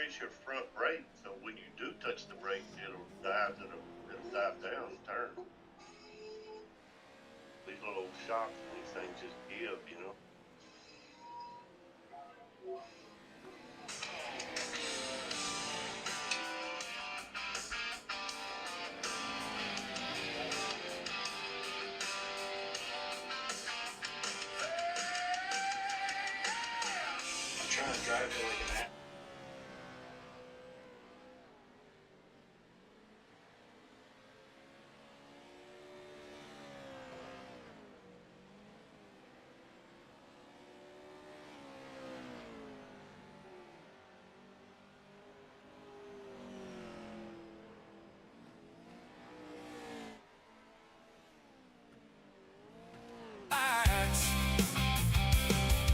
increase your front brake, so when you do touch the brake, it'll dive down and turn. These little shocks and these things just give, you know. I'm trying to drive it like an ass.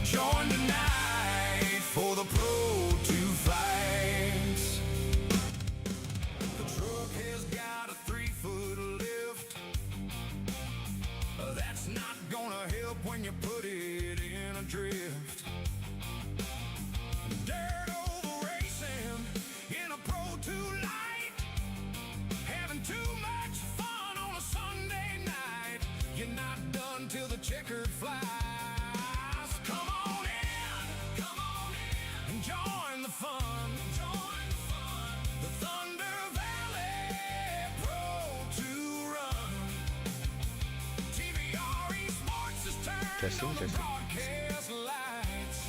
Join tonight for the Pro2 fights. The truck has got a 3-foot lift. That's not gonna help when you put it in a drift. Dirt over racing in a Pro2 light. Having too much fun on a Sunday night. You're not done till the checkered flies. Come on in and join the fun. The Thunder Valley Pro2 Run. TVRE Sports is turned on the broadcast lights.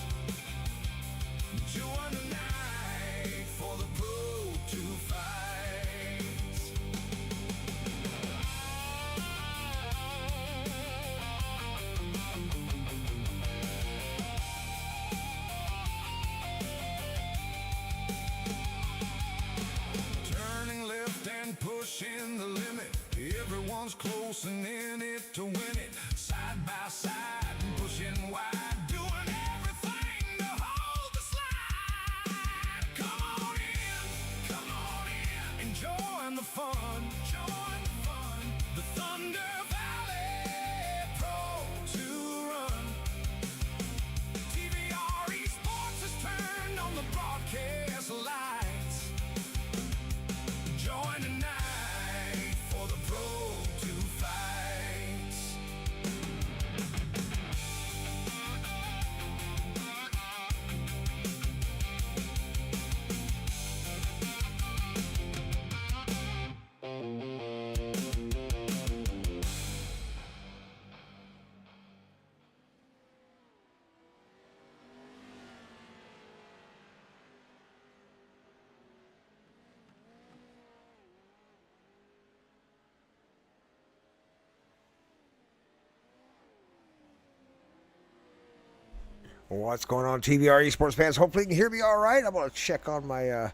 Join the night for the Pro2 fights. Turning left and pushing the limit. Everyone's closing in it to win it. Side by side and pushing wide. Doing everything to hold the slide. Come on in. Enjoying the fun. The Thunder Valley Pro2 Run. TVRE Sports has turned on the broadcast lights. Join tonight for the Pro2 fights. What's going on, TVRE sports fans? Hopefully you can hear me all right. I'm going to check on my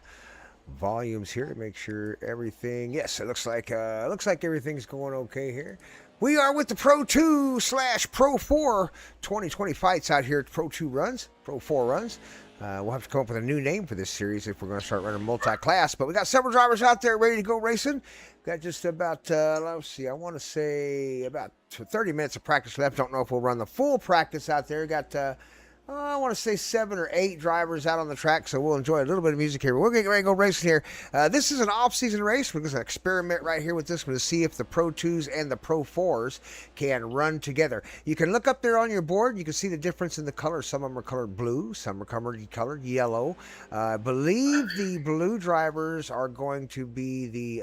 volumes here to make sure everything. Yes, it looks like everything's going okay here. We are with the Pro2/Pro4 2020 fights out here at Pro2 runs, Pro4 runs. We'll have to come up with a new name for this series if we're going to start running multi-class. But we got several drivers out there ready to go racing. Got just about, let's see, I want to say about 30 minutes of practice left. Don't know if we'll run the full practice out there. Got I want to say 7 or 8 drivers out on the track, so we'll enjoy a little bit of music here. We're going to get ready to go racing here. This is an off-season race. We're going to experiment right here with this one to see if the Pro2s and the Pro4s can run together. You can look up there on your board. You can see the difference in the colors. Some of them are colored blue. Some are colored yellow. I believe the blue drivers are going to be the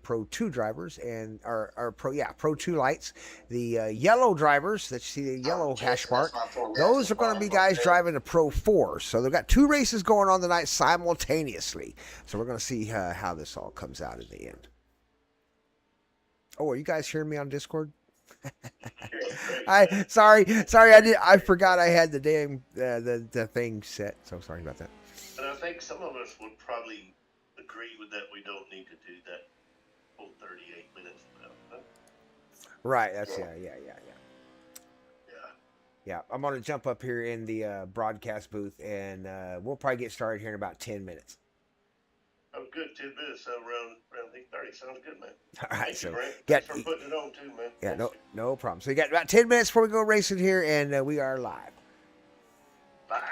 Pro2 drivers and Pro2 lights. The yellow drivers that you see the yellow hash mark, those are going to be guys driving the Pro4. So they've got 2 races going on tonight simultaneously. So we're going to see how this all comes out in the end. Oh, are you guys hearing me on Discord? I forgot I had the damn the thing set. So sorry about that. And I think some of us would probably agree with that. We don't need to do that full 38 minutes now. Huh? Right. That's yeah. I'm going to jump up here in the broadcast booth, and we'll probably get started here in about 10 minutes. Oh, good. 10 minutes around 8:30. Sounds good, man. All right. Thank you, Brent. Yeah, Thanks for putting it on, too, man. Yeah, no problem. So you got about 10 minutes before we go racing here, and we are live. Bye.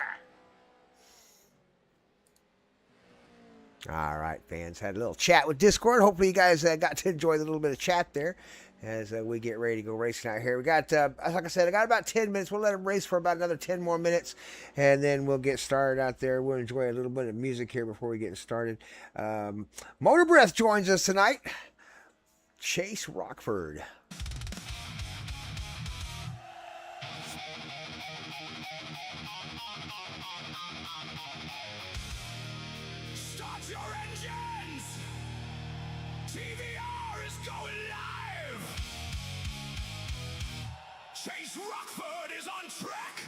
All right, fans. Had a little chat with Discord. Hopefully, you guys got to enjoy the little bit of chat there as we get ready to go racing out here. We got, like I said, I got about 10 minutes. We'll let them race for about another 10 more minutes, and then we'll get started out there. We'll enjoy a little bit of music here before we get started. Motor Breath joins us tonight. Chase Rockford. Start your engines! TVR is going live! Chase Rockford is on track!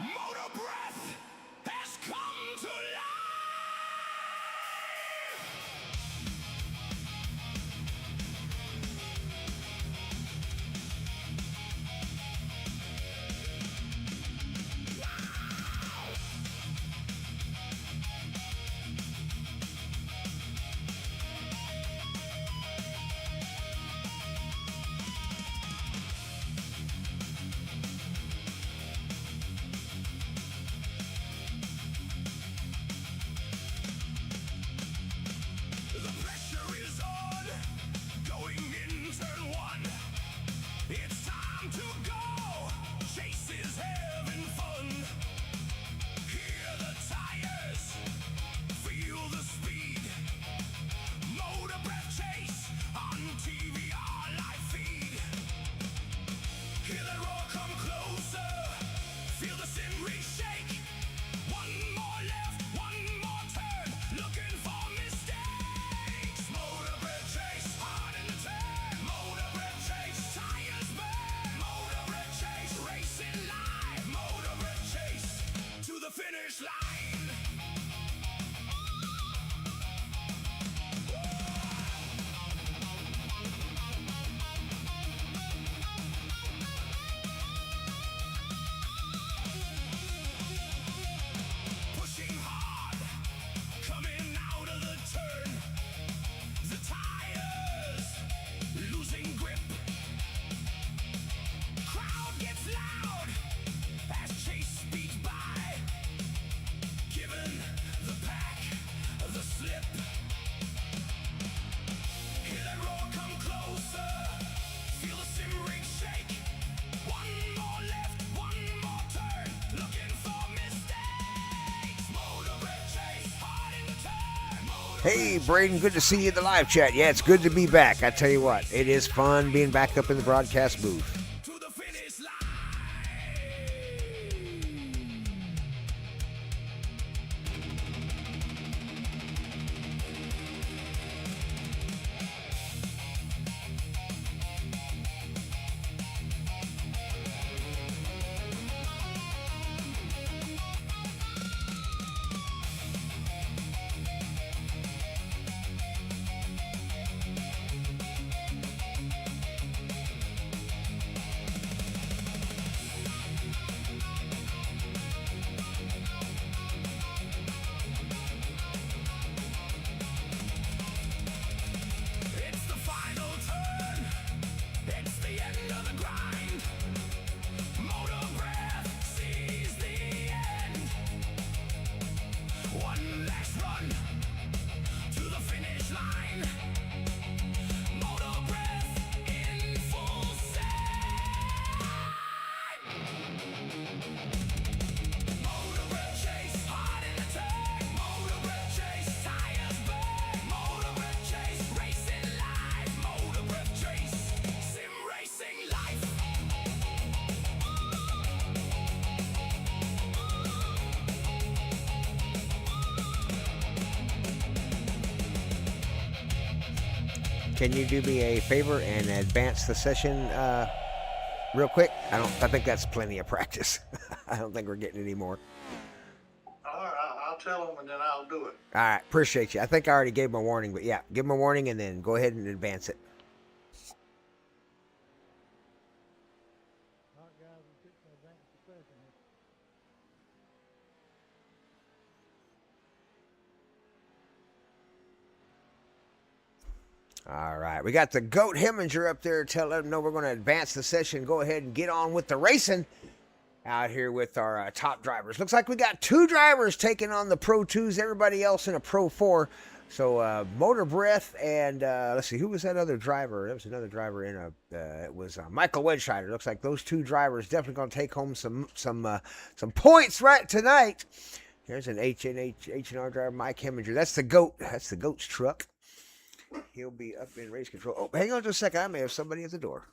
Motor Breath has come to life! The pressure is on, going in turn one. It's time to go. Chase is having fun. Hear the tires, feel the speed. Motor Breath Chase on TVR live feed. Hear the roar come closer, feel the sim rig shake. One more left, one more turn, looking for mistakes. Motor Breath Chase, hard in the turn. Motor Breath Chase, tires burn. Motor Breath Chase, racing live. Motor Breath Chase, to the finish line. Pushing hard, coming out of the turn. The tires losing grip. Crowd gets loud as Chase speeds by, giving the pack the slip. Hear that roar come closer, feel the sim rig shake. One more left, one more turn, looking for mistakes. Motor Breath Chase, hard in the turn. Hey, Braden, good to see you in the live chat. Yeah, it's good to be back. I tell you what, it is fun being back up in the broadcast booth. To the finish line. It's the final turn. It's the end of the grind. Motor Breath sees the end. One last run to the finish line. Motor Breath in full sail. Motor Breath Chase, hard in the turn. Motor Breath Chase, tires burn. Motor Breath Chase, racing live. Motor Breath Chase, sim racing life. Can you do me a favor and advance the session real quick? I think that's plenty of practice. I don't think we're getting any more. All right, I'll tell them and then I'll do it. All right, appreciate you. I think I already gave them a warning, but yeah, give them a warning and then go ahead and advance it. All right, we got the GOAT Heminger up there. Tell them, no, we're going to advance the session. Go ahead and get on with the racing out here with our top drivers. Looks like we got 2 drivers taking on the Pro 2s, everybody else in a Pro 4. So Motor Breath and let's see, who was that other driver? There was another driver in it was Michael Wedscheider. Looks like those 2 drivers definitely going to take home some points right tonight. Here's an H&R driver, Mike Heminger. That's the GOAT. That's the GOAT's truck. He'll be up in race control. Oh, hang on just a second. I may have somebody at the door.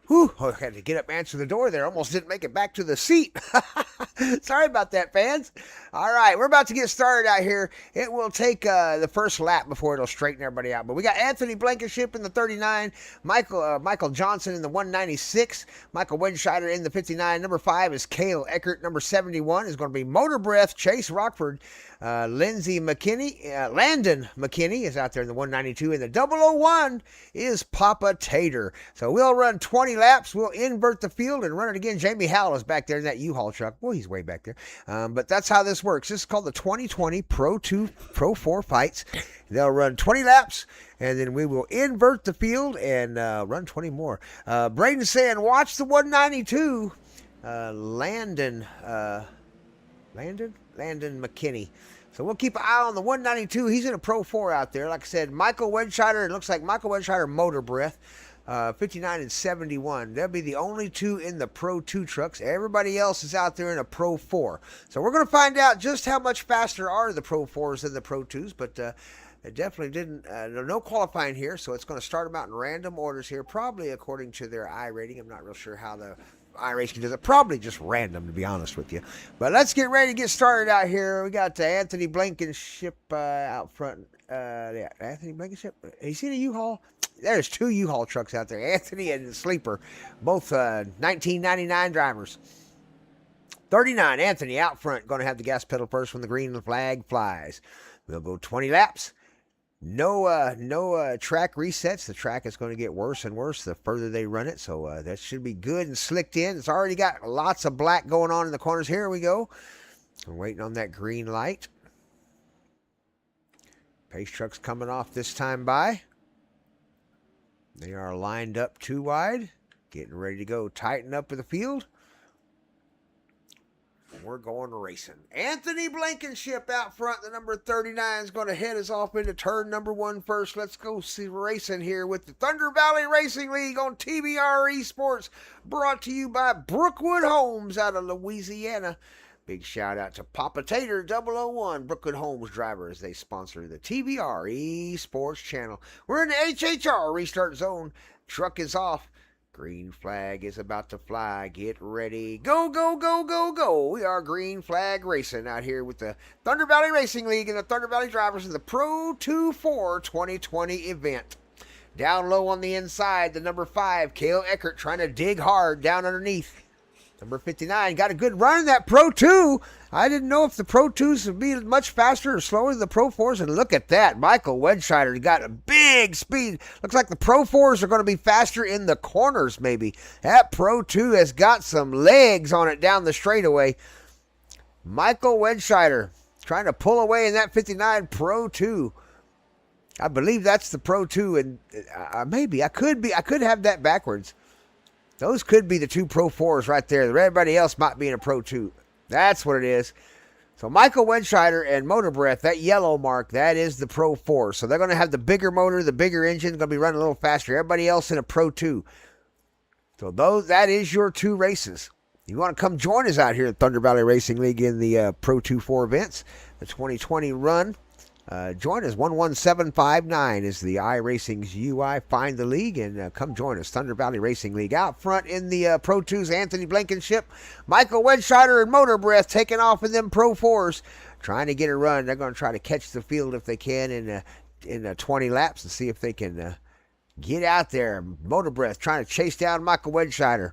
Whew, I had to get up and answer the door there. Almost didn't make it back to the seat. Sorry about that, fans. All right, we're about to get started out here. It will take the first lap before it'll straighten everybody out. But we got Anthony Blankenship in the 39, Michael Johnson in the 196, Michael Wedscheider in the 59. Number 5 is Cale Eckert. Number 71 is going to be Motor Breath, Chase Rockford. Landon McKinney is out there in the 192, and the 001 is Papa Tater. So we'll run 20 laps. We'll invert the field and run it again. Jamie Howell is back there in that U-Haul truck. Well, he's way back there. But that's how this works. This is called the 2020 Pro2 PRO4 fights. They'll run 20 laps, and then we will invert the field and run 20 more. Braden's saying, watch the 192. Landon McKinney. So we'll keep an eye on the 192. He's in a Pro 4 out there. Like I said, Michael Wedscheider. It looks like Michael Wedscheider Motor Breath. 59 and 71. They'll be the only 2 in the Pro 2 trucks. Everybody else is out there in a Pro 4. So we're going to find out just how much faster are the Pro 4s than the Pro 2s. But it definitely didn't, no qualifying here. So it's going to start them out in random orders here. Probably according to their I rating. I'm not real sure how the iRace can do that. Probably just random, to be honest with you. But let's get ready to get started out here. We got Anthony Blankenship out front. Yeah, Anthony Blankenship. You seen a U-Haul? There's 2 U-Haul trucks out there. Anthony and the Sleeper. Both 1999 drivers. 39, Anthony out front. Going to have the gas pedal first when the green flag flies. We'll go 20 laps. No track resets. The track is going to get worse and worse the further they run it. So that should be good and slicked in. It's already got lots of black going on in the corners. Here we go. We're waiting on that green light. Pace truck's coming off this time by. They are lined up 2 wide. Getting ready to go. Tighten up with the field. We're going racing. Anthony Blankenship out front. The number 39 is going to head us off into turn number 1 first. Let's go see racing here with the Thunder Valley Racing League on TBR Esports. Brought to you by Brookwood Homes out of Louisiana. Big shout out to Papa Tater 001, Brookwood Homes driver, as they sponsor the TBR Esports channel. We're in the HHR restart zone. Truck is off. Green flag is about to fly. Get ready. Go, go, go, go, go. We are green flag racing out here with the Thunder Valley Racing League and the Thunder Valley drivers in the Pro2 PRO4 2020 event. Down low on the inside, the number 5, Cale Eckert, trying to dig hard down underneath. Number 59 got a good run in that Pro 2. I didn't know if the Pro 2s would be much faster or slower than the Pro 4s. And look at that. Michael Wedscheider got a big speed. Looks like the Pro 4s are going to be faster in the corners maybe. That Pro 2 has got some legs on it down the straightaway. Michael Wedscheider trying to pull away in that 59 Pro 2. I believe that's the Pro 2. And maybe I could have that backwards. Those could be the 2 Pro 4s right there. Everybody else might be in a Pro 2. That's what it is. So Michael Wedscheider and Motor Breath, that yellow mark, that is the Pro 4. So they're going to have the bigger motor, the bigger engine, going to be running a little faster. Everybody else in a Pro 2. So that is your 2 races. You want to come join us out here at Thunder Valley Racing League in the Pro 2-4 events, the 2020 run. Join us. 11759 is the iRacing's UI. Find the league and come join us. Thunder Valley Racing League. Out front in the Pro 2s, Anthony Blankenship, Michael Wedscheider, and Motor Breath taking off in them Pro 4s, trying to get a run. They're going to try to catch the field if they can in 20 laps and see if they can Get out there. Motor Breath trying to chase down Michael Wedscheider.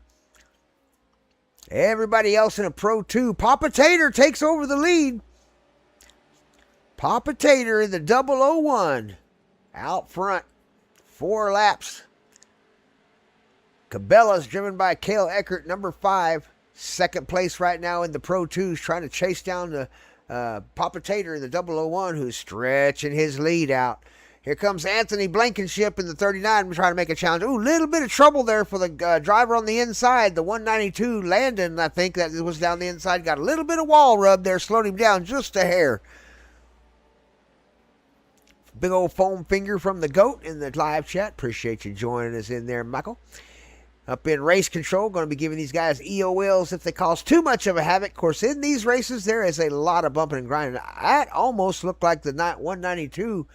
Everybody else in a Pro 2. Papa Tater takes over the lead. Papa Tater in the 001. Out front. 4 laps. Cabela's driven by Cale Eckert, number 5. Second place right now in the Pro 2s, trying to chase down the Papa Tater in the 001, who's stretching his lead out. Here comes Anthony Blankenship in the 39, trying to make a challenge. Ooh, little bit of trouble there for the driver on the inside. The 192, Landon, I think that was down the inside, got a little bit of wall rub there, slowed him down just a hair. Big old foam finger from the GOAT in the live chat. Appreciate you joining us in there, Michael. Up in race control, going to be giving these guys EOLs if they cause too much of a havoc. Of course, in these races, there is a lot of bumping and grinding. That almost looked like the 192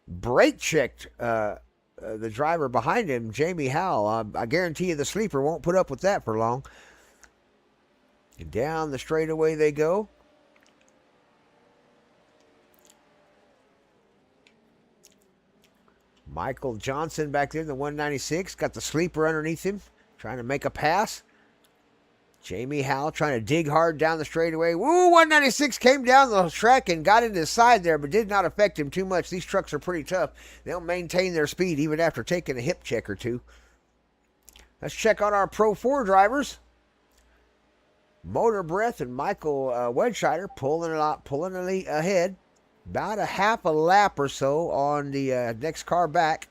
brake checked the driver behind him, Jamie Howell. I guarantee you the sleeper won't put up with that for long. And down the straightaway they go. Michael Johnson back there in the 196. Got the sleeper underneath him. Trying to make a pass. Jamie Howell trying to dig hard down the straightaway. Woo, 196 came down the track and got into his side there, but did not affect him too much. These trucks are pretty tough. They'll maintain their speed even after taking a hip check or two. Let's check on our Pro 4 drivers. Motor Breath and Michael Wedscheider pulling ahead. About a half a lap or so on the next car back.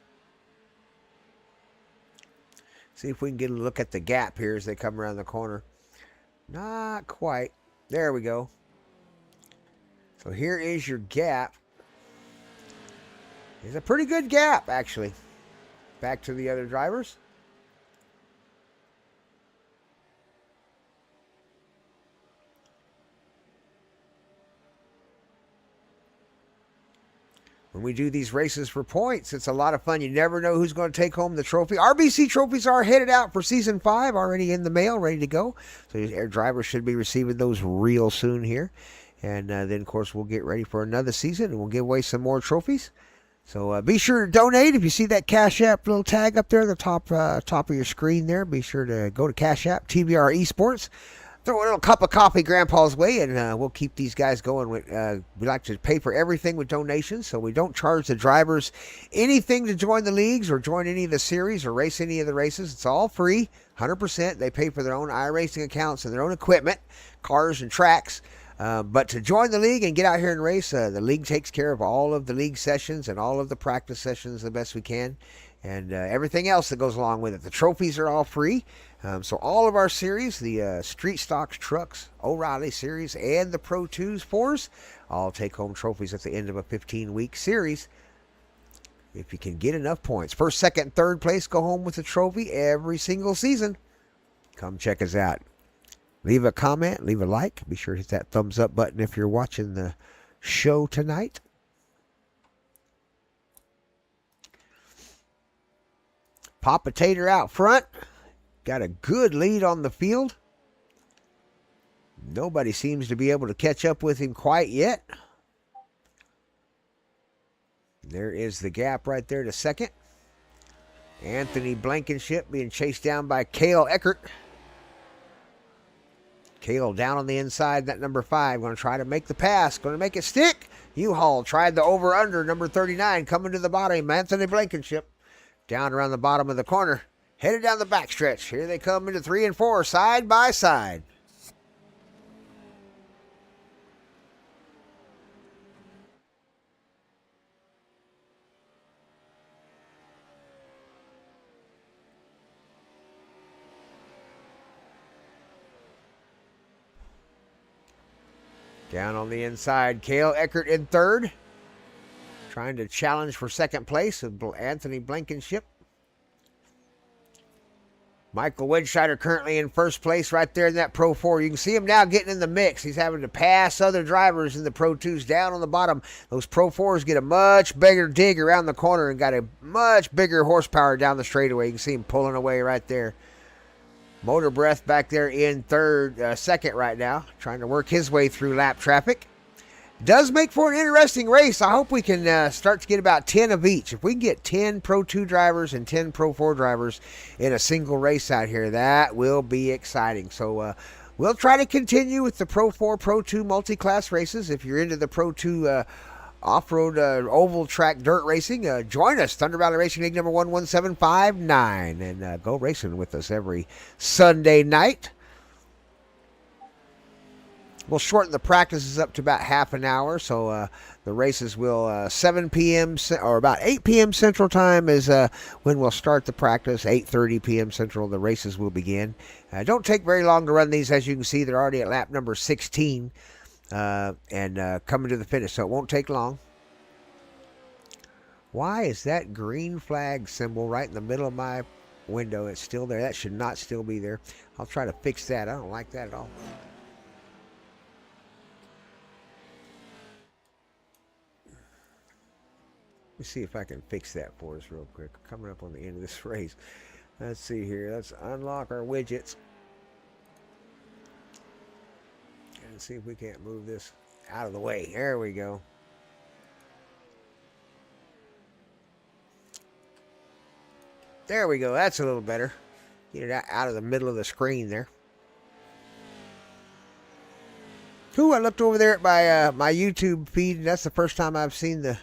See if we can get a look at the gap here as they come around the corner. Not quite. There we go. So here is your gap. It's a pretty good gap, actually. Back to the other drivers. When we do these races for points, it's a lot of fun. You never know who's going to take home the trophy. RBC trophies are headed out for Season 5, already in the mail, ready to go. So your drivers should be receiving those real soon here. And then, of course, we'll get ready for another season, and we'll give away some more trophies. So be sure to donate. If you see that Cash App little tag up there at the top of your screen there, be sure to go to Cash App, TBR Esports. Throw a little cup of coffee Grandpa's way, and we'll keep these guys going. We like to pay for everything with donations, so we don't charge the drivers anything to join the leagues or join any of the series or race any of the races. It's all free, 100%. They pay for their own iRacing accounts and their own equipment, cars and tracks. But to join the league and get out here and race, the league takes care of all of the league sessions and all of the practice sessions the best we can, and everything else that goes along with it. The trophies are all free. So all of our series, the Street Stocks Trucks, O'Reilly series, and the Pro 2s, 4s, all take home trophies at the end of a 15-week series. If you can get enough points. First, second, third place go home with a trophy every single season. Come check us out. Leave a comment, leave a like. Be sure to hit that thumbs up button if you're watching the show tonight. Papa Tater out front. Got a good lead on the field. Nobody seems to be able to catch up with him quite yet. There is the gap right there to second. Anthony Blankenship being chased down by Cale Eckert. Cale down on the inside, that number 5. Going to try to make the pass. Going to make it stick. U-Haul tried the over-under, number 39. Coming to the bottom, Anthony Blankenship. Down around the bottom of the corner. Headed down the backstretch. Here they come into 3 and 4, side by side. Down on the inside, Cale Eckert in 3rd. Trying to challenge for 2nd place with Anthony Blankenship. Michael Wedscheider currently in 1st place right there in that Pro 4. You can see him now getting in the mix. He's having to pass other drivers in the Pro 2s down on the bottom. Those Pro 4s get a much bigger dig around the corner and got a much bigger horsepower down the straightaway. You can see him pulling away right there. Motor Breath back there in 2nd right now, trying to work his way through lap traffic. Does make for an interesting race. I hope we can start to get about 10 of each. If we can get 10 Pro 2 drivers and 10 Pro 4 drivers in a single race out here, that will be exciting. So we'll try to continue with the Pro 4, Pro 2 multi-class races. If you're into the Pro 2 off-road oval track dirt racing, join us, Thunder Valley Racing League number 11759, and go racing with us every Sunday night. We'll shorten the practices up to about half an hour, so the races will 7 p.m. or about 8 p.m. Central Time is when we'll start the practice. 8:30 p.m. Central, the races will begin. Don't take very long to run these. As you can see, they're already at lap number 16 and coming to the finish, so it won't take long. Why is that green flag symbol right in the middle of my window? It's still there. That should not still be there. I'll try to fix that. I don't like that at all. Let me see if I can fix that for us real quick. Coming up on the end of this race. Let's see here. Let's unlock our widgets. And see if we can't move this out of the way. There we go. There we go. That's a little better. Get it out of the middle of the screen there. Ooh, I looked over there at my YouTube feed, and that's the first time I've seen the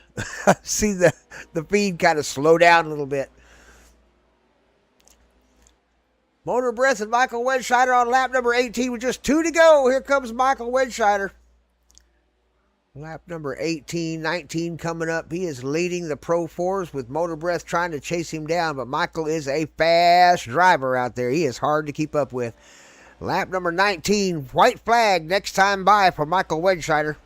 the feed kind of slow down a little bit. Motor Breath and Michael Wedscheider on lap number 18 with just 2 to go. Here comes Michael Wedscheider. Lap number 18, 19 coming up. He is leading the Pro 4s with Motor Breath trying to chase him down, but Michael is a fast driver out there. He is hard to keep up with. Lap number 19, white flag next time by for Michael Wedscheider.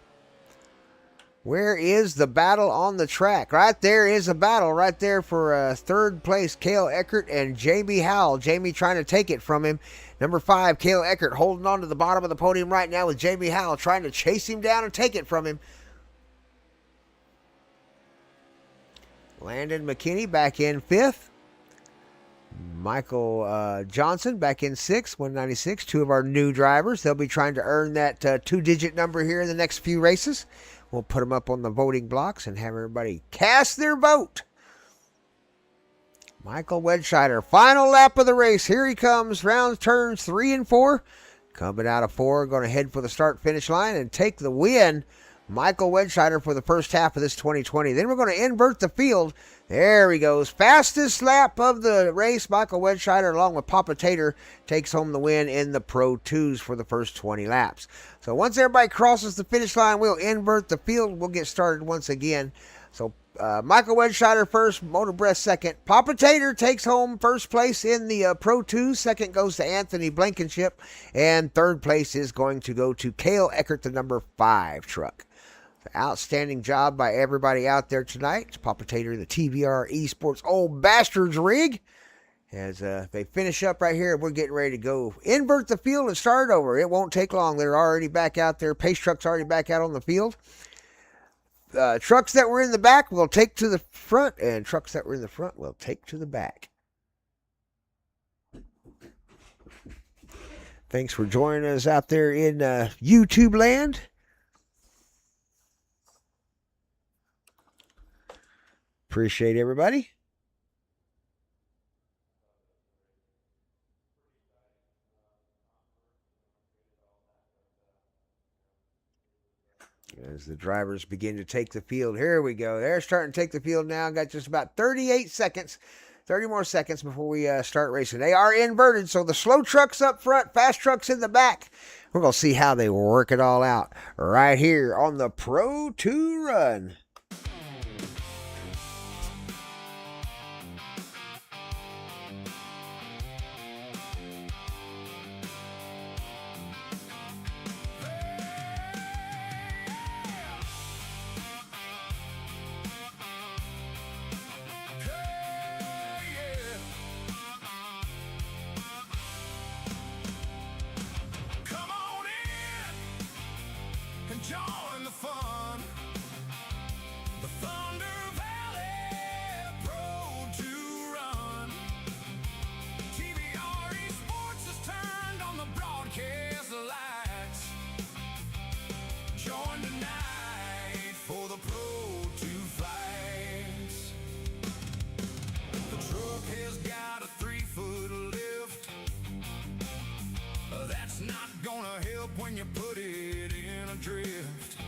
Where is the battle on the track? Right there is a battle right there for third place, Cale Eckert and Jamie Howell. Jamie trying to take it from him. Number 5, Cale Eckert holding on to the bottom of the podium right now with Jamie Howell trying to chase him down and take it from him. Landon McKinney back in 5th. Michael Johnson back in 6th, 196. 2 of our new drivers. They'll be trying to earn that 2-digit number here in the next few races. We'll put them up on the voting blocks and have everybody cast their vote. Michael Wedscheider, final lap of the race. Here he comes. Round turns 3 and 4. Coming out of 4, going to head for the start-finish line and take the win. Michael Wedscheider for the first half of this 2020. Then we're going to invert the field. There he goes. Fastest lap of the race. Michael Wedscheider, along with Papa Tater, takes home the win in the Pro 2s for the first 20 laps. So once everybody crosses the finish line, we'll invert the field. We'll get started once again. So Michael Wedscheider first, Motor Breath second. Papa Tater takes home first place in the Pro 2. Second goes to Anthony Blankenship. And third place is going to go to Cale Eckert, the number 5 truck. Outstanding job by everybody out there tonight. It's Papa Tater, the TVR Esports Old Bastards rig. As they finish up right here, we're getting ready to go invert the field and start over. It won't take long. They're already back out there. Pace trucks already back out on the field. Trucks that were in the back will take to the front, and trucks that were in the front will take to the back. Thanks for joining us out there in YouTube land. Appreciate everybody. As the drivers begin to take the field. Here we go. They're starting to take the field now. Got just about 38 seconds. 30 more seconds before we start racing. They are inverted, so the slow trucks up front, fast trucks in the back. We're going to see how they work it all out right here on the Pro 2 Run. Join the fun. The Thunder Valley Pro 2 Run. TVR Esports has turned on the broadcast lights. Join tonight. It's not gonna help when you put it in a drift.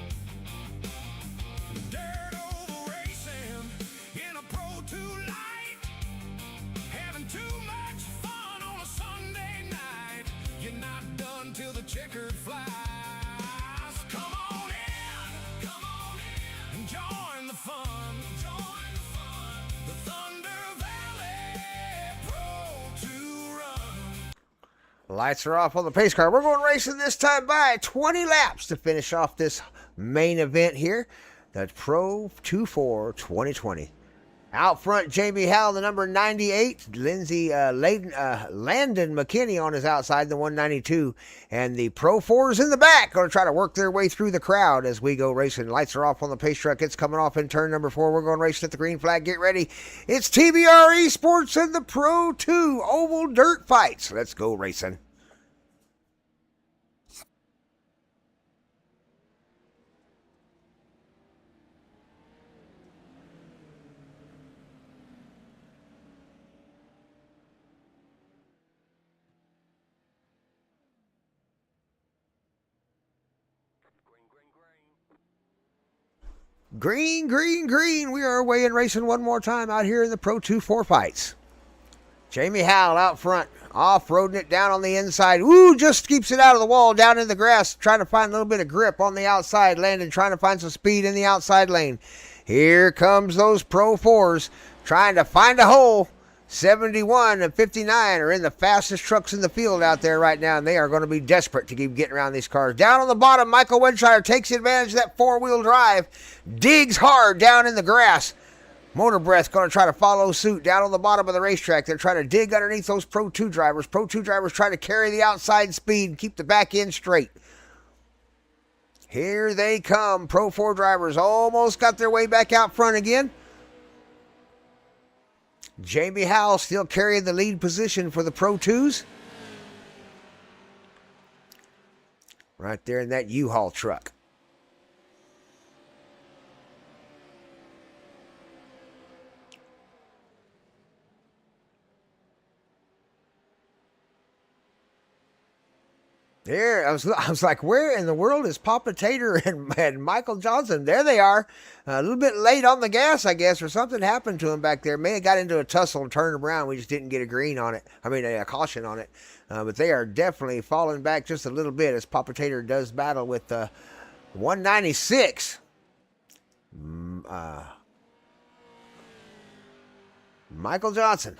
Dirt oval racing in a Pro 2 light. Having too much fun on a Sunday night. You're not done till the checkered flies. Come on in and join the fun. The Thunder Valley Pro 2 Run. Lights are off on the pace car. We're going racing this time by 20 laps to finish off this main event here. The Pro2 PRO4 2020. Out front, Jamie Howell, the number 98. Landon McKinney on his outside, the 192. And the Pro4s in the back going to try to work their way through the crowd as we go racing. Lights are off on the pace truck. It's coming off in turn number 4. We're going racing at the green flag. Get ready. It's TBR Esports and the Pro2 Oval Dirt Fights. Let's go racing. Green, green, green. We are away and racing one more time out here in the Pro2 PRO4 fights. Jamie Howell out front, off-roading it down on the inside. Ooh, just keeps it out of the wall, down in the grass, trying to find a little bit of grip on the outside. Landon trying to find some speed in the outside lane. Here comes those Pro4s trying to find a hole. 71 and 59 are in the fastest trucks in the field out there right now, and they are going to be desperate to keep getting around these cars. Down on the bottom, Michael Wedshire takes advantage of that four-wheel drive, digs hard down in the grass. Motor Breath going to try to follow suit down on the bottom of the racetrack. They're trying to dig underneath those Pro2 drivers. Pro2 drivers trying to carry the outside speed and keep the back end straight. Here they come. Pro4 drivers almost got their way back out front again. Jamie Howell still carrying the lead position for the Pro2s. Right there in that U-Haul truck. There, I was like, where in the world is Papa Tater and Michael Johnson? There they are. A little bit late on the gas, I guess, or something happened to him back there. May have got into a tussle and turned around. We just didn't get a green on it. I mean, a caution on it. But they are definitely falling back just a little bit as Papa Tater does battle with 196. Michael Johnson.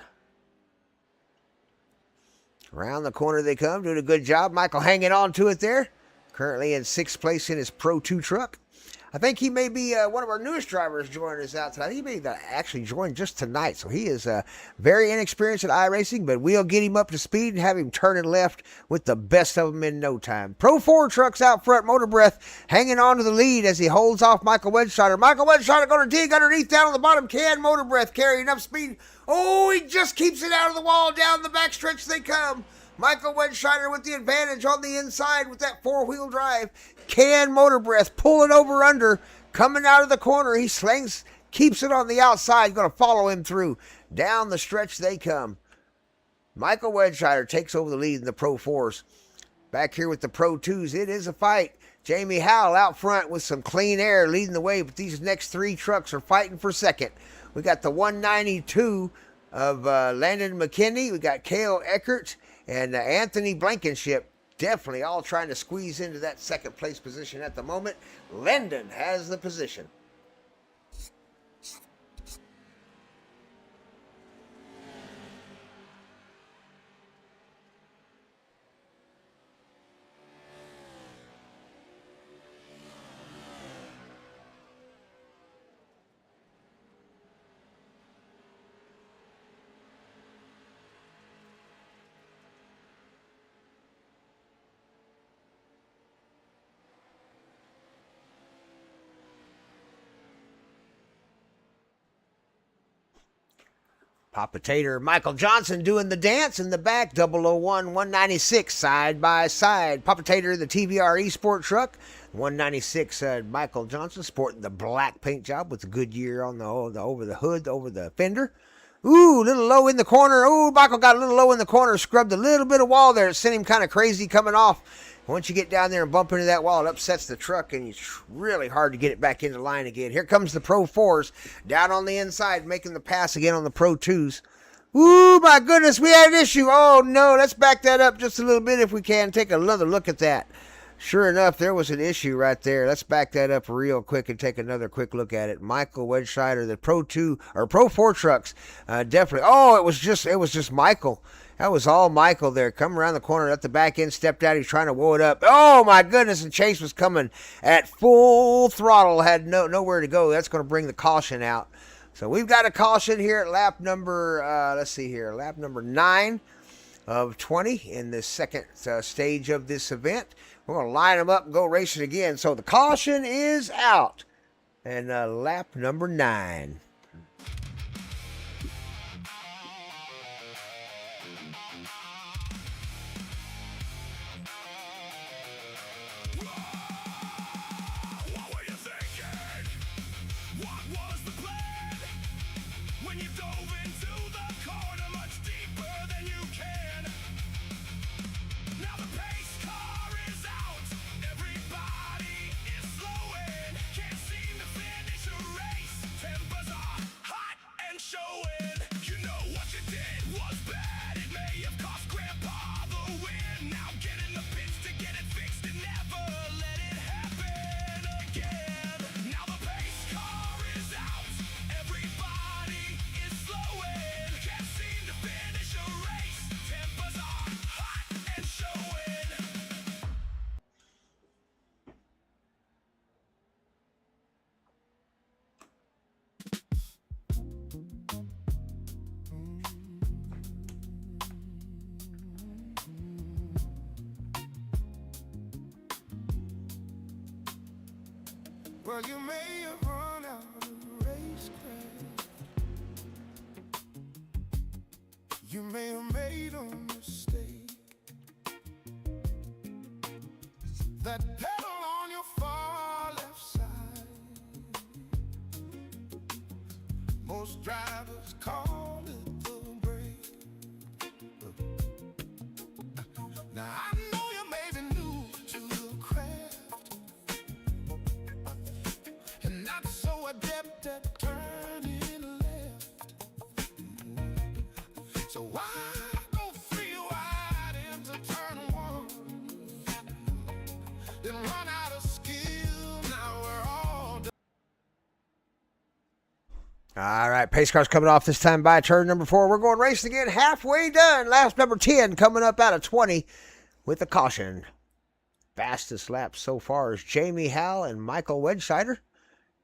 Around the corner they come, doing a good job. Michael hanging on to it there. Currently in 6th place in his Pro2 truck. I think he may be one of our newest drivers joining us out tonight. He may actually join just tonight. So he is very inexperienced at iRacing, but we'll get him up to speed and have him turning left with the best of them in no time. Pro4 trucks out front, Motor Breath hanging on to the lead as he holds off Michael Wedshire. Michael Wedshire going to dig underneath down on the bottom. Can Motor Breath carry enough speed? Oh, he just keeps it out of the wall. Down the backstretch they come. Michael Wedshire with the advantage on the inside with that four-wheel drive. Can Motor Breath pulling over under, coming out of the corner. He slings, keeps it on the outside, going to follow him through. Down the stretch they come. Michael Wedshire takes over the lead in the Pro4s. Back here with the Pro2s, it is a fight. Jamie Howell out front with some clean air leading the way, but these next 3 trucks are fighting for second. We got the 192 of Landon McKinney. We got Cale Eckert and Anthony Blankenship. Definitely all trying to squeeze into that 2nd place position at the moment. Landon has the position. Papa Tater, Michael Johnson doing the dance in the back. 001, 196 side by side. Papa Tater, the TVR Esport truck. 196, Michael Johnson sporting the black paint job with the Goodyear on the over the hood, over the fender. Ooh, a little low in the corner. Ooh, Michael got a little low in the corner. Scrubbed a little bit of wall there. It sent him kind of crazy coming off. Once you get down there and bump into that wall, it upsets the truck, and it's really hard to get it back into line again. Here comes the Pro 4s down on the inside, making the pass again on the Pro 2s. Ooh, my goodness, we had an issue. Oh, no, let's back that up just a little bit if we can. Take another look at that. Sure enough, there was an issue right there. Let's back that up real quick and take another quick look at it. Michael Wedscheider, the Pro 2 or Pro 4 trucks, definitely. Oh, it was just Michael. That was all Michael there. Come around the corner at the back end, stepped out. He's trying to whoa it up. Oh, my goodness. And Chase was coming at full throttle. Had nowhere to go. That's going to bring the caution out. So we've got a caution here at lap number, let's see here, lap number 9 of 20 in the second stage of this event. We're going to line them up and go racing again. So the caution is out. And lap number 9. What were you thinking? What was the plan? When you dove into the corner much deeper than you can. Now the pace car is out. Everybody is slowing. Can't seem to finish a race. Tempers are hot and showing. You know what you did was bad. It may have cost Grandpa the win. Now get in the pits to get it fixed and never let it happen again. Now the pace car is out. Everybody is slowing. Can't seem to finish a race. Tempers are hot and showing. Well, you may have run out of racecraft. You may have made a mistake. That pedal on your far left side, most drivers call it the brake. Now I know you may be new to the craft and not so adept at turning left. So why go 3 wide into turn 1? Then run out of skill. Now we're all done. All right, pace car's coming off this time by turn number 4. We're going racing again, halfway done. Lap number 10 coming up out of 20 with a caution. Fastest lap so far is Jamie Howell and Michael Wedscheider.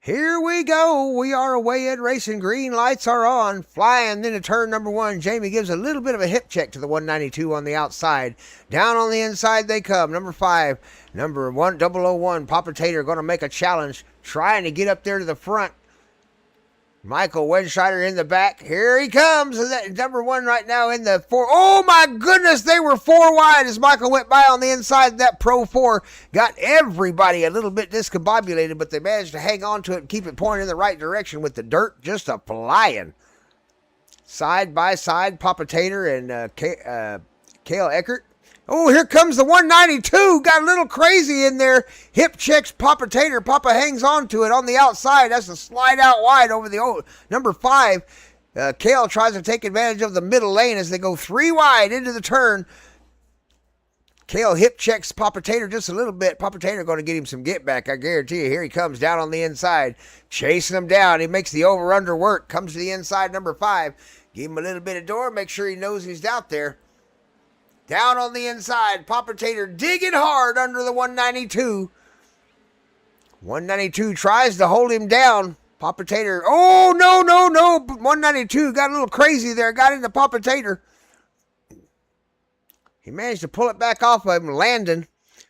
Here we go. We are away at racing. Green lights are on. Flying into turn number 1. Jamie gives a little bit of a hip check to the 192 on the outside. Down on the inside they come. Number 5. Number 1001. Papa Tater going to make a challenge. Trying to get up there to the front. Michael Wedscheider in the back. Here he comes. Number 1 right now in the 4. Oh my goodness, they were 4 wide as Michael went by on the inside. That Pro 4 got everybody a little bit discombobulated, but they managed to hang on to it and keep it pointing in the right direction with the dirt just a-flying. Side by side, Papa Tater and Cale Eckert. Oh, here comes the 192. Got a little crazy in there. Hip checks Papa Tater. Papa hangs on to it on the outside. That's a slide out wide over the number 5. Cale tries to take advantage of the middle lane as they go 3 wide into the turn. Cale hip checks Papa Tater just a little bit. Papa Tater going to get him some get back, I guarantee you. Here he comes down on the inside. Chasing him down. He makes the over-under work. Comes to the inside, number 5. Give him a little bit of door. Make sure he knows he's out there. Down on the inside, Papa Tater digging hard under the 192. 192 tries to hold him down. Papa Tater, oh, no. 192 got a little crazy there. Got into Papa Tater. He managed to pull it back off of him, landing.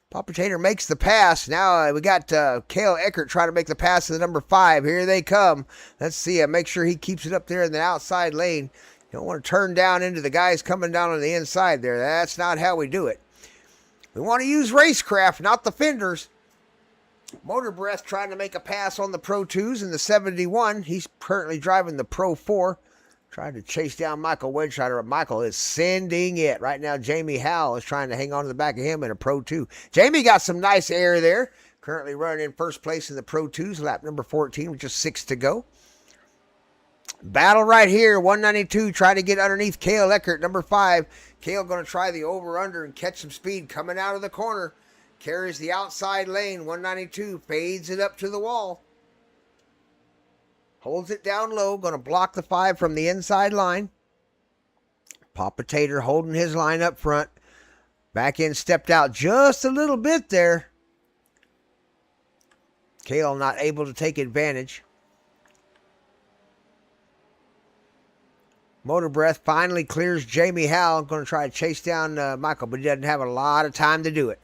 Papa Tater makes the pass. Now we got Cale Eckert trying to make the pass to the number 5. Here they come. Let's see. Make sure he keeps it up there in the outside lane. You don't want to turn down into the guys coming down on the inside there. That's not how we do it. We want to use racecraft, not the fenders. Motor Breath trying to make a pass on the Pro 2s in the 71. He's currently driving the Pro 4. Trying to chase down Michael Wedscheider, but Michael is sending it. Right now, Jamie Howell is trying to hang on to the back of him in a Pro 2. Jamie got some nice air there. Currently running in first place in the Pro 2s, lap number 14 with just 6 to go. Battle right here, 192, trying to get underneath Cale Eckert, number 5. Cale going to try the over-under and catch some speed coming out of the corner. Carries the outside lane, 192, fades it up to the wall. Holds it down low, going to block the 5 from the inside line. Papa Tater holding his line up front. Back end stepped out just a little bit there. Cale not able to take advantage. Motor Breath finally clears Jamie Howell. Going to try to chase down Michael, but he doesn't have a lot of time to do it.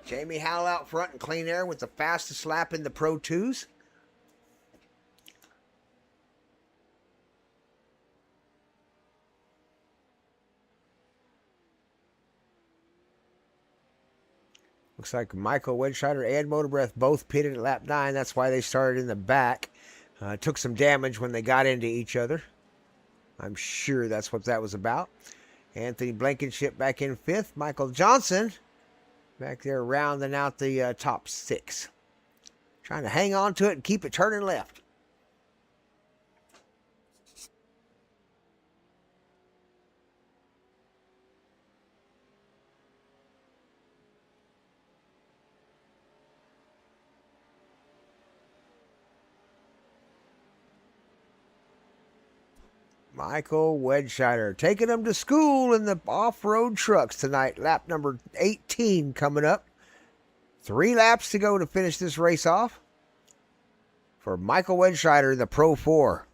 Jamie Howell out front in clean air with the fastest lap in the Pro 2s. Looks like Michael Wedscheider and Motor Breath both pitted at lap 9. That's why they started in the back. Took some damage when they got into each other. I'm sure that's what that was about. Anthony Blankenship back in 5th. Michael Johnson back there rounding out the top 6. Trying to hang on to it and keep it turning left. Michael Wedscheider taking them to school in the off-road trucks tonight. Lap number 18 coming up. 3 laps to go to finish this race off. For Michael Wedscheider, the Pro 4.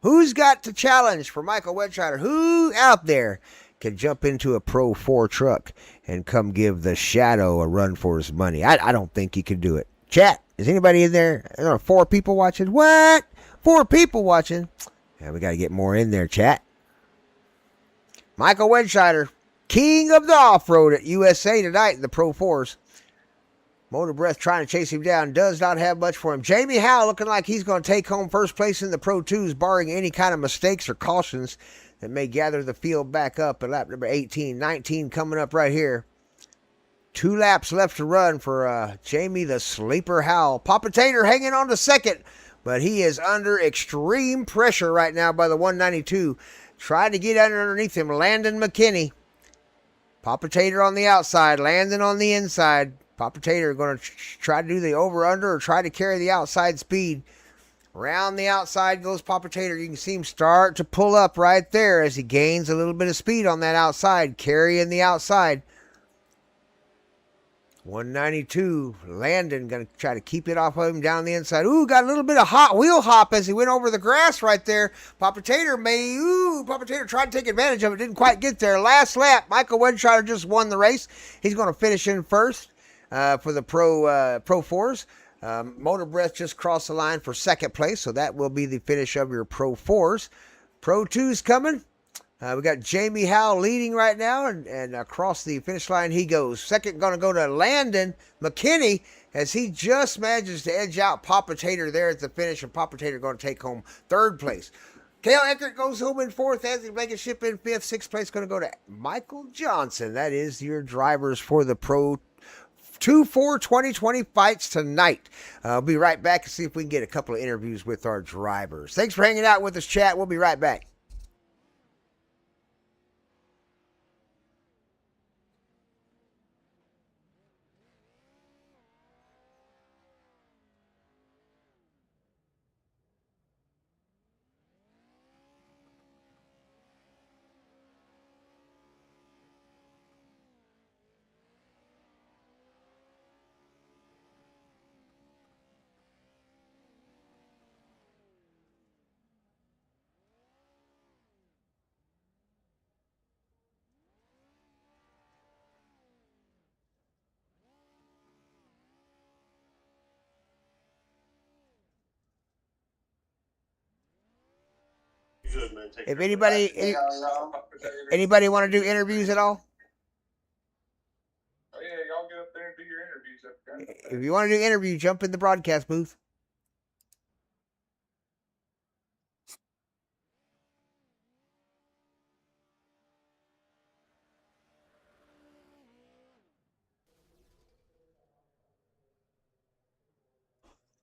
Who's got the challenge for Michael Wedscheider? Who out there can jump into a Pro 4 truck and come give the Shadow a run for his money? I don't think he can do it. Chat, is anybody in there? There are 4 people watching. What? 4 people watching? Yeah, we got to get more in there, chat. Michael Wedscheider, king of the off-road at USA tonight in the Pro 4s. Motor Breath trying to chase him down. Does not have much for him. Jamie Howell looking like he's going to take home first place in the Pro 2s, barring any kind of mistakes or cautions that may gather the field back up at lap number 18. 19 coming up right here. 2 laps left to run for Jamie the Sleeper Howell. Papa Tater hanging on to second. But he is under extreme pressure right now by the 192. Trying to get underneath him, Landon McKinney. Papa Tater on the outside, Landon on the inside. Papa Tater going to try to do the over-under or try to carry the outside speed. Around the outside goes Papa Tater. You can see him start to pull up right there as he gains a little bit of speed on that outside, carrying the outside. 192, Landon going to try to keep it off of him down the inside. Ooh, got a little bit of hot wheel hop as he went over the grass right there. Papa Tater tried to take advantage of it, didn't quite get there. Last lap, Michael Wedscheider just won the race. He's going to finish in first for the Pro 4s. Motor Breath just crossed the line for second place, so that will be the finish of your Pro 4s. Pro 2s coming. We got Jamie Howell leading right now, and across the finish line he goes. Second going to go to Landon McKinney as he just manages to edge out Papa Tater there at the finish, and Papa Tater going to take home third place. Cale Eckert goes home in fourth. Anthony Blankenship in fifth. Sixth place going to go to Michael Johnson. That is your drivers for the Pro 2 4 2020 fights tonight. I'll be right back and see if we can get a couple of interviews with our drivers. Thanks for hanging out with us, chat. We'll be right back. Good, man. Take If care. anybody want to do interviews at all? Oh, yeah, y'all get up there and do your interviews up there. If you want to do interview, jump in the broadcast booth.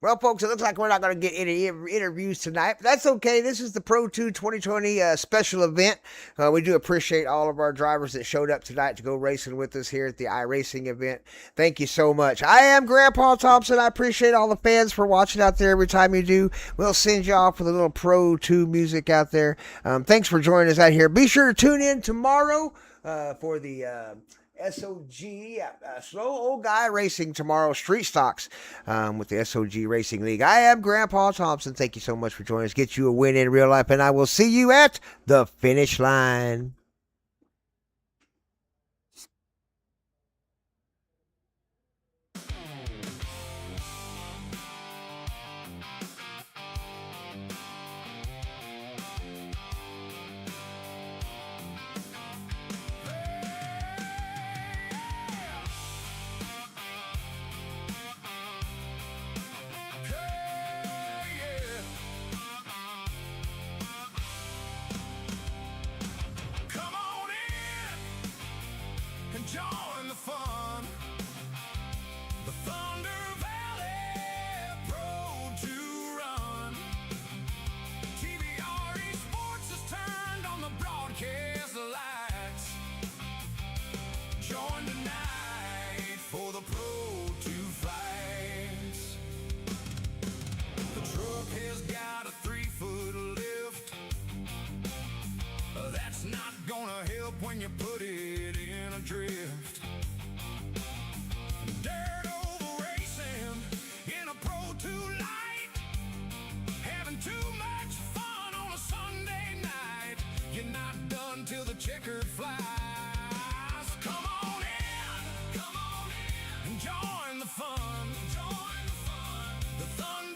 Well, folks, it looks like we're not going to get any interviews tonight, but that's okay. This is the Pro2 2020 special event. We do appreciate all of our drivers that showed up tonight to go racing with us here at the iRacing event. Thank you so much. I am Grandpa Thompson. I appreciate all the fans for watching out there every time you do. We'll send you off with a little Pro2 music out there. Thanks for joining us out here. Be sure to tune in tomorrow for the SOG, Slow Old Guy Racing tomorrow, Street Stocks with the SOG Racing League. I am Grandpa Thompson. Thank you so much for joining us. Get you a win in real life, and I will see you at the finish line. Come on in and join the fun. The Thunder Valley Pro2 Run. TVRE Sports has turned on the broadcast lights. Join tonight for the Pro2 fights. The truck has got a 3-foot lift. That's not gonna help when you put it in a drift. Dirt oval racing in a Pro2 light. Having too much fun on a Sunday night. You're not done till the checkered flies. Come on in and join the fun. The Thunder